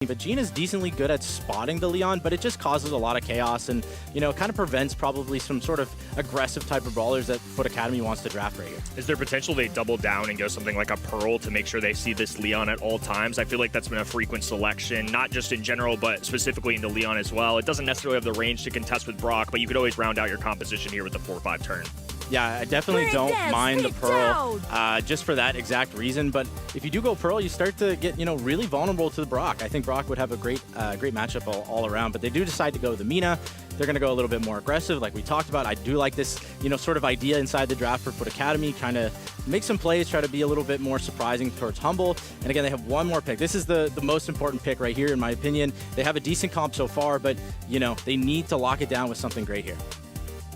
But Gene is decently good at spotting the Leon, but it just causes a lot of chaos and, you know, kind of prevents probably some sort of aggressive type of brawlers that Foot Academy wants to draft right here. Is there potential they double down and go something like a Pearl to make sure they see this Leon at all times? I feel like that's been a frequent selection, not just in general, but specifically into Leon as well. It doesn't necessarily have the range to contest with Brock, but you could always round out your composition here with the 4-5 turn. Yeah, I definitely don't mind the Pearl just for that exact reason. But if you do go Pearl, you start to get, you know, really vulnerable to the Brock. I think Brock would have a great matchup all around. But they do decide to go the Mina. They're going to go a little bit more aggressive, like we talked about. I do like this, you know, sort of idea inside the draft for Foot Academy, kind of make some plays, try to be a little bit more surprising towards Humble. And again, they have one more pick. This is the most important pick right here, in my opinion. They have a decent comp so far, but, you know, they need to lock it down with something great here.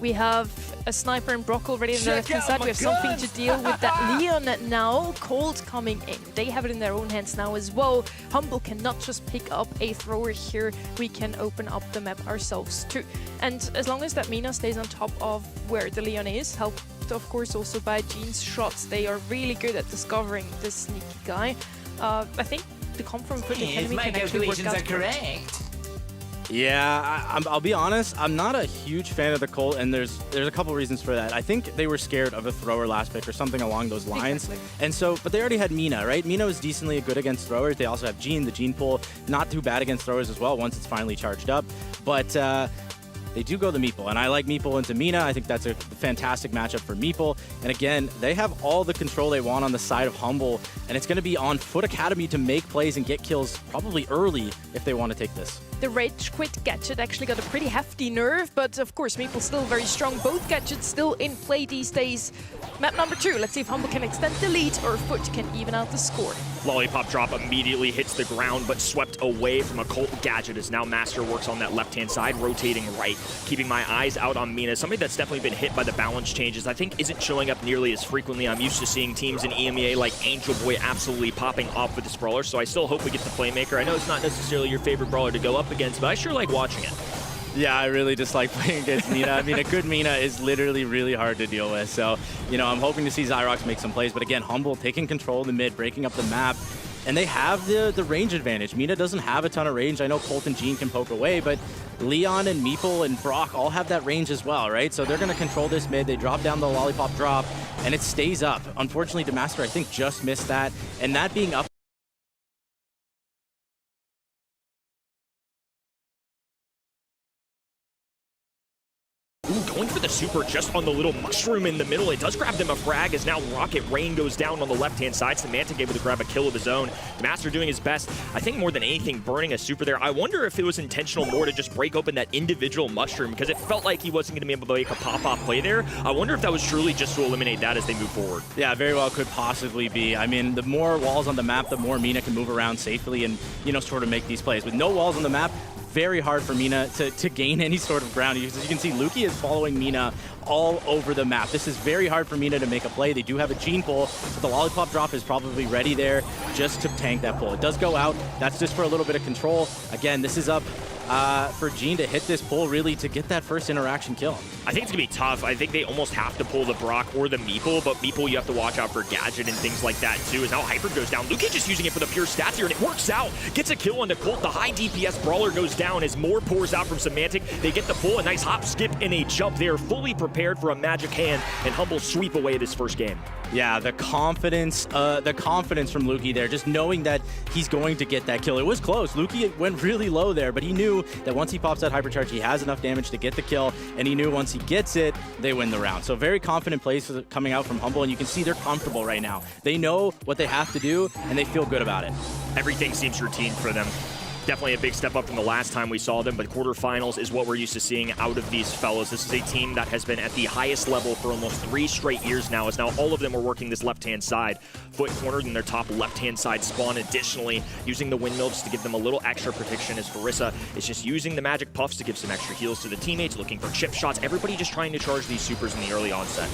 We have a Sniper and Brock already on the left-hand side. We have something to deal with that Leon now. Cold coming in. They have it in their own hands now as well. Humble cannot just pick up a thrower here. We can open up the map ourselves too. And as long as that Mina stays on top of where the Leon is, helped of course also by Gene's shots, they are really good at discovering this sneaky guy. I think the comp from Foot Academy can actually work out correct. Yeah, I'll be honest, I'm not a huge fan of the Colt, and there's a couple reasons for that. I think they were scared of a thrower last pick or something along those lines. Exactly. And so, but they already had Mina, right? Mina was decently good against throwers. They also have Gene, the Gene pool, not too bad against throwers as well once it's finally charged up. But they do go the Meeple, and I like Meeple into Mina. I think that's a fantastic matchup for Meeple. And again, they have all the control they want on the side of Humble, and it's going to be on Foot Academy to make plays and get kills probably early if they want to take this. The Rage Quit gadget actually got a pretty hefty nerf, but of course Meeple still very strong. Both gadgets still in play these days. Map number 2, let's see if Humble can extend the lead or Foot can even out the score. Lollipop drop immediately hits the ground, but swept away from a Colt gadget as now Master works on that left-hand side, rotating right, keeping my eyes out on Mina. Somebody that's definitely been hit by the balance changes, I think isn't showing up nearly as frequently. I'm used to seeing teams in EMEA like Angel Boy absolutely popping off with this brawler, so I still hope we get the Playmaker. I know it's not necessarily your favorite brawler to go up against, but I sure like watching it. Yeah, I really dislike playing against Mina. I mean, a good Mina is literally really hard to deal with. So, you know, I'm hoping to see Zyrox make some plays. But again, Humble taking control of the mid, breaking up the map. And they have the range advantage. Mina doesn't have a ton of range. I know Colt and Gene can poke away, but Leon and Meeple and Brock all have that range as well, right? So they're going to control this mid. They drop down the Lollipop drop, and it stays up. Unfortunately, Demaster, I think, just missed that. And that being up going for the super just on the little mushroom in the middle. It does grab them a frag as now Rocket Rain goes down on the left-hand side. Symantec able to grab a kill of his own. Master doing his best. I think more than anything, burning a super there. I wonder if it was intentional more to just break open that individual mushroom because it felt like he wasn't going to be able to make a pop-off play there. I wonder if that was truly just to eliminate that as they move forward. Yeah, very well could possibly be. I mean, the more walls on the map, the more Mina can move around safely and, you know, sort of make these plays. With no walls on the map, very hard for Mina to gain any sort of ground. As you can see, Luki is following Mina all over the map. This is very hard for Mina to make a play. They do have a Gene pull, but the Lollipop drop is probably ready there just to tank that pull. It does go out. That's just for a little bit of control. Again, this is up for Gene to hit this pull really to get that first interaction kill. I think it's going to be tough. I think they almost have to pull the Brock or the Meeple, but Meeple you have to watch out for gadget and things like that too, as now Hyper goes down. Luki just using it for the pure stats here, and it works out. Gets a kill on the Colt. The high DPS brawler goes down as more pours out from Symantec. They get the pull, a nice hop, skip, and a jump. They are fully prepared for a magic hand, and Humble sweep away this first game. Yeah, the confidence from Luki there, just knowing that he's going to get that kill. It was close. Luki went really low there, but he knew that once he pops that hypercharge, he has enough damage to get the kill, and he knew once he gets it, they win the round. So very confident plays coming out from Humble, and you can see they're comfortable right now. They know what they have to do, and they feel good about it. Everything seems routine for them. Definitely a big step up from the last time we saw them, but quarterfinals is what we're used to seeing out of these fellows. This is a team that has been at the highest level for almost 3 straight years now, as now all of them are working this left-hand side. Foot cornered in their top left-hand side spawn, additionally using the windmills to give them a little extra protection, as Farissa is just using the magic puffs to give some extra heals to the teammates, looking for chip shots. Everybody just trying to charge these supers in the early onset.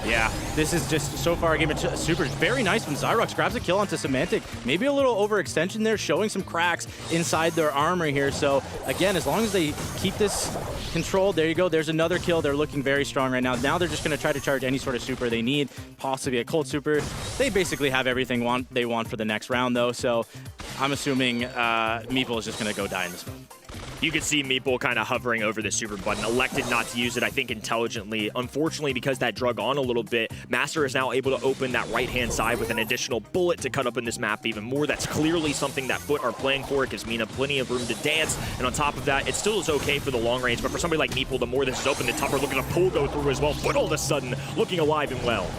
Yeah, this is just so far a game of super. Very nice from Zyrox. Grabs a kill onto Semantic. Maybe a little overextension there, showing some cracks inside their armor here. So again, as long as they keep this controlled, there you go. There's another kill. They're looking very strong right now. Now they're just going to try to charge any sort of super they need, possibly a Cold Super. They basically have everything they want for the next round, though. So I'm assuming Meeple is just going to go die in this one. You could see Meeple kind of hovering over the super button, elected not to use it, I think, intelligently. Unfortunately, because that drug on a little bit, Master is now able to open that right-hand side with an additional bullet to cut up in this map even more. That's clearly something that Foot are playing for. It gives Mina plenty of room to dance, and on top of that, it still is okay for the long range, but for somebody like Meeple, the more this is open, the tougher looking to pull go through as well. Foot all of a sudden looking alive and well.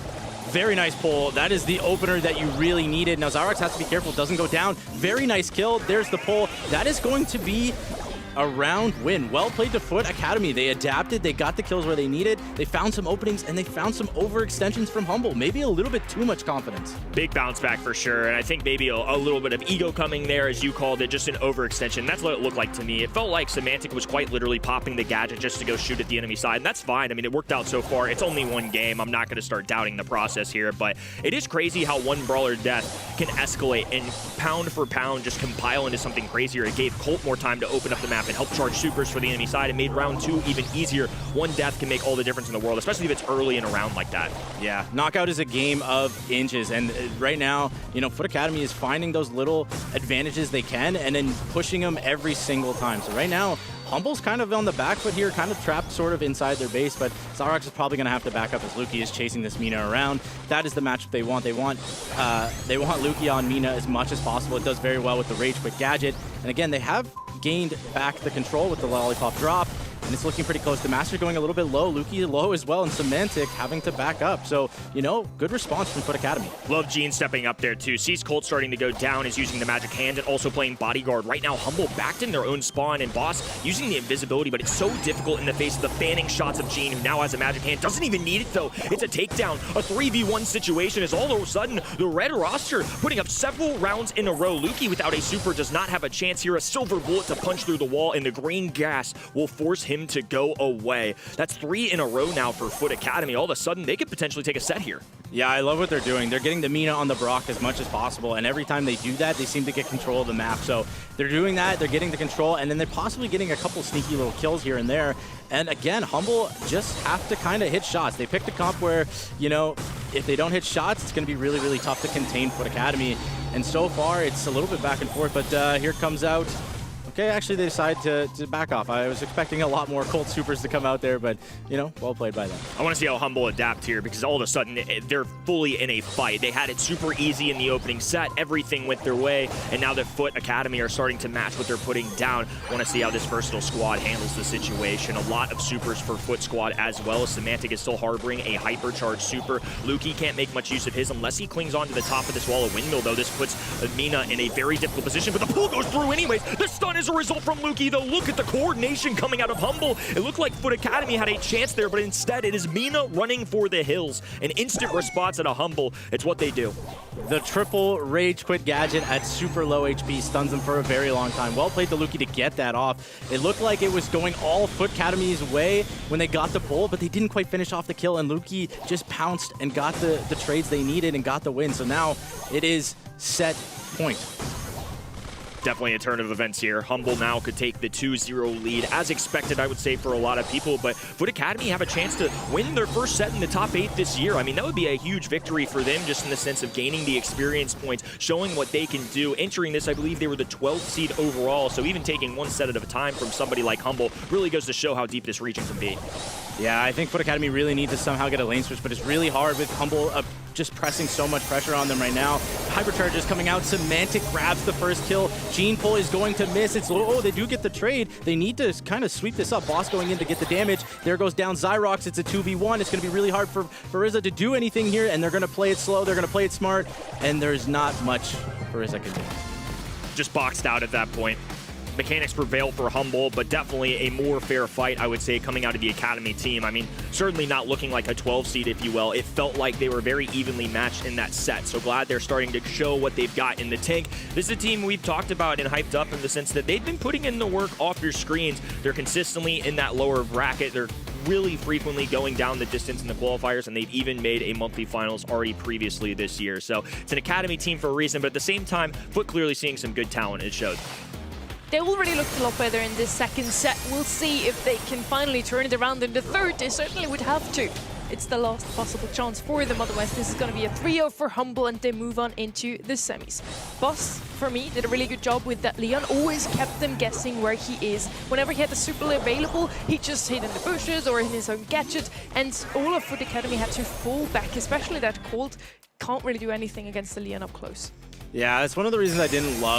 Very nice pull. That is the opener that you really needed. Now Zyrox has to be careful, doesn't go down. Very nice kill. There's the pull. That is going to be a round win. Well played to Foot Academy. They adapted, they got the kills where they needed, they found some openings, and they found some overextensions from Humble. Maybe a little bit too much confidence. Big bounce back for sure, and I think maybe a little bit of ego coming there, as you called it, just an overextension. That's what it looked like to me. It felt like Semantic was quite literally popping the gadget just to go shoot at the enemy side, and that's fine. I mean, it worked out so far. It's only one game. I'm not going to start doubting the process here, but it is crazy how one brawler death can escalate and pound for pound just compile into something crazier. It gave Colt more time to open up the map and help charge supers for the enemy side. It made round 2 even easier. One death can make all the difference in the world, especially if it's early in a round like that. Yeah, Knockout is a game of inches, and right now, you know, Foot Academy is finding those little advantages they can and then pushing them every single time. So right now, Humble's kind of on the back foot here, kind of trapped sort of inside their base, but Zyrox is probably going to have to back up as Luki is chasing this Mina around. That is the matchup they want. They want Luki on Mina as much as possible. It does very well with the Rage Quit gadget. And again, they have gained back the control with the Lollipop drop, and it's looking pretty close. The Master going a little bit low, Luki low as well, and Semantic having to back up. So, you know, good response from Foot Academy. Love Gene stepping up there too. Sees Colt starting to go down, is using the Magic Hand and also playing Bodyguard. Right now, Humble backed in their own spawn, and Boss using the invisibility, but it's so difficult in the face of the fanning shots of Gene, who now has a Magic Hand. Doesn't even need it though. It's a takedown. A 3v1 situation is all of a sudden the red roster putting up several rounds in a row. Luki without a super does not have a chance here. A silver bullet to punch through the wall, and the green gas will force him to go away. That's 3 in a row now for Foot Academy. All of a sudden, they could potentially take a set here. Yeah, I love what they're doing. They're getting the Mina on the Brock as much as possible, and every time they do that, they seem to get control of the map. So they're doing that, they're getting the control, and then they're possibly getting a couple sneaky little kills here and there. And again, Humble just have to kind of hit shots. They picked a comp where, you know, if they don't hit shots, it's going to be really, really tough to contain Foot Academy. And so far, it's a little bit back and forth, but here comes out. Okay, actually they decide to back off. I was expecting a lot more Colt Supers to come out there, but, you know, well played by them. I want to see how Humble adapt here, because all of a sudden they're fully in a fight. They had it super easy in the opening set. Everything went their way, and now the Foot Academy are starting to match what they're putting down. I want to see how this versatile squad handles the situation. A lot of supers for Foot squad as well. Semantic is still harboring a hypercharged super. Luki can't make much use of his unless he clings onto the top of this wall of Windmill, though. This puts Mina in a very difficult position, but the pull goes through anyways. The stun is a result from Luki, though. Look at the coordination coming out of Humble. It looked like Foot Academy had a chance there, but instead it is Mina running for the hills. An instant response at a Humble. It's what they do. The triple Rage Quit gadget at super low HP stuns them for a very long time. Well played to Luki to get that off. It looked like it was going all Foot Academy's way when they got the pull, but they didn't quite finish off the kill, and Luki just pounced and got the trades they needed and got the win. So now it is set point. Definitely a turn of events here. Humble now could take the 2-0 lead, as expected, I would say, for a lot of people. But Foot Academy have a chance to win their first set in the top 8 this year. I mean, that would be a huge victory for them, just in the sense of gaining the experience points, showing what they can do. Entering this, I believe they were the 12th seed overall, so even taking one set at a time from somebody like Humble really goes to show how deep this region can be. Yeah, I think Foot Academy really needs to somehow get a lane switch, but it's really hard with Humble just pressing so much pressure on them right now. Hypercharge is coming out. Semantic grabs the first kill. Gene pull is going to miss. It's oh, they do get the trade. They need to kind of sweep this up. Boss going in to get the damage. There goes down Zyrox. It's a 2v1. It's going to be really hard for Rizza to do anything here, and they're going to play it slow. They're going to play it smart, and there's not much Rizza can do. Just boxed out at that point. Mechanics prevail for Humble, but definitely a more fair fight, I would say, coming out of the Academy team. I mean, certainly not looking like a 12 seed, if you will. It felt like they were very evenly matched in that set. So glad they're starting to show what they've got in the tank. This is a team we've talked about and hyped up in the sense that they've been putting in the work off your screens. They're consistently in that lower bracket. They're really frequently going down the distance in the qualifiers, and they've even made a monthly finals already previously this year. So it's an academy team for a reason, but at the same time, Foot clearly seeing some good talent. It showed. They already looked a lot better in this second set. We'll see if they can finally turn it around in the third. They certainly would have to. It's the last possible chance for them, otherwise this is going to be a 3-0 for Humble and they move on into the semis. Boss, for me, did a really good job with that. Leon always kept them guessing where he is. Whenever he had the super available, he just hid in the bushes or in his own gadget, and all of Foot Academy had to fall back, especially that Colt can't really do anything against the Leon up close. Yeah, that's one of the reasons I didn't love